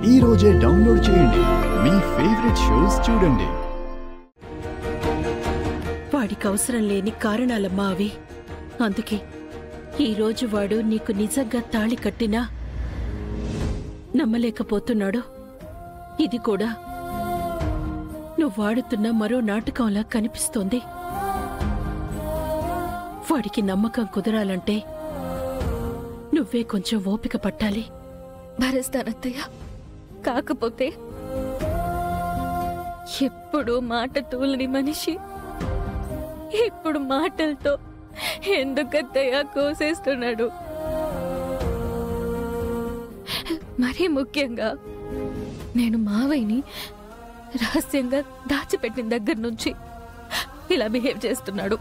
ఈ రోజే డౌన్లోడ్ చేయండి. మీ ఫేవరెట్ షోస్ చూడండి. వాడికి అవసరం లేని కారణాలమ్మా అవి. అందుకే ఈరోజు వాడు నీకు నిజంగా తాళి కట్టినా నమ్మలేకపోతున్నాడు. ఇది కూడా నువ్వు వాడుతున్న మరో నాటకంలా కనిపిస్తోంది. వాడికి నమ్మకం కుదరాలంటే నువ్వే కొంచెం ఓపిక పట్టాలి. భరిస్తానత్తయ్య. కాకపోతే ఎప్పుడు మాట తూలని మనిషి ఇప్పుడు మాటలతో ఎందుకత్తయ్య కోసేస్తున్నాడు? మరీ ముఖ్యంగా నేను మావయ్యని రహస్యంగా దాచిపెట్టిన దగ్గర నుంచి ఇలా బిహేవ్ చేస్తున్నాడు.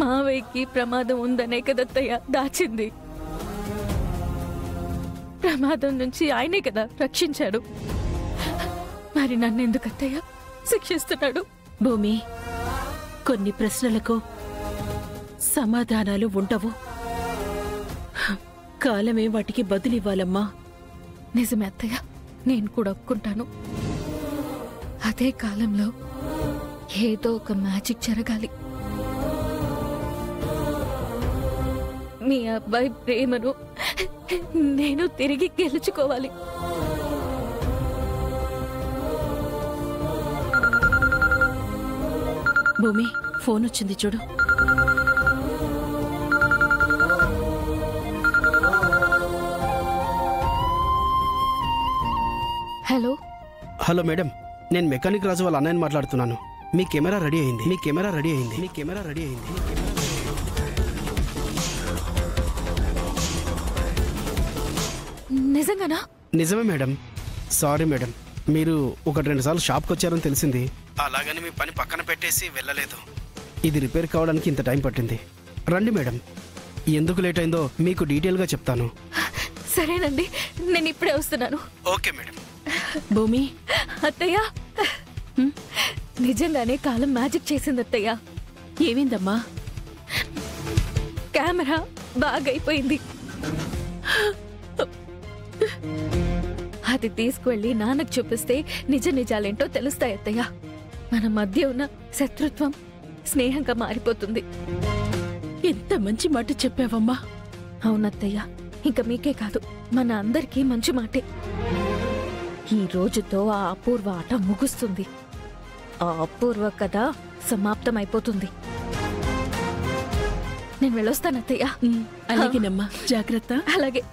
మావయ్యకి ప్రమాదం ఉందనే కదత్తయ్య దాచింది. ప్రమాదం నుంచి ఆయనే కదా రక్షించాడు. మరి నన్నెందుకత్తయ్య శిక్షిస్తున్నాడు? భూమి, కొన్ని ప్రశ్నలకు సమాధానాలు ఉండవు. కాలమే వాటికి బదులివ్వాలమ్మా. నిజమే అత్తయ్య, నేను కూడా ఒప్పుకుంటాను. అదే కాలంలో ఏదో ఒక మ్యాజిక్ జరగాలి. మీ అబ్బాయి ప్రేమను నేను తిరిగి గెలుచుకోవాలి. భూమి, ఫోన్ వచ్చింది చూడు. హలో హలో మేడం, నేను మెకానిక్ రాజు వాళ్ళ అన్నయ్యని మాట్లాడుతున్నాను. మీ కెమెరా రెడీ అయింది. నిజంగానా? నిజమే మేడం. సారీ మేడం, మీరు 1-2 సార్లు షాప్కి వచ్చారని తెలిసింది. అలాగని మీ పని పక్కన పెట్టేసి వెళ్ళలేదు. ఇది రిపేర్ కావడానికి ఇంత టైం పట్టింది. రండి మేడం, ఎందుకు లేట్ అయిందో మీకు డీటెయిల్గా చెప్తాను. సరేనండి, నేను ఇప్పుడే వస్తున్నాను. Okay madam. భూమి, అత్తయ్య నిజంగానే కాలం మ్యాజిక్ చేసింది అత్తయ్య. ఏమైందమ్మా? కెమెరా బాగైపోయింది. అది తీసుకువెళ్ళి నాన్నకు చూపిస్తే నిజాలేంటో తెలుస్తాయి అత్తయ్య. మన మధ్య ఉన్న శత్రుత్వం స్నేహంగా మారిపోతుంది. ఎంత మంచి మాట చెప్పావమ్మా. అవునత్తయ్య, ఇంకా మీకే కాదు మన అందరికీ మంచి మాటే. ఈ రోజుతో ఆ అపూర్వ ఆట ముగుస్తుంది. ఆ అపూర్వ కథ సమాప్తమైపోతుంది. నేను వెళ్ళొస్తానత్తయ్య. అలాగేనమ్మా, జాగ్రత్త. అలాగే.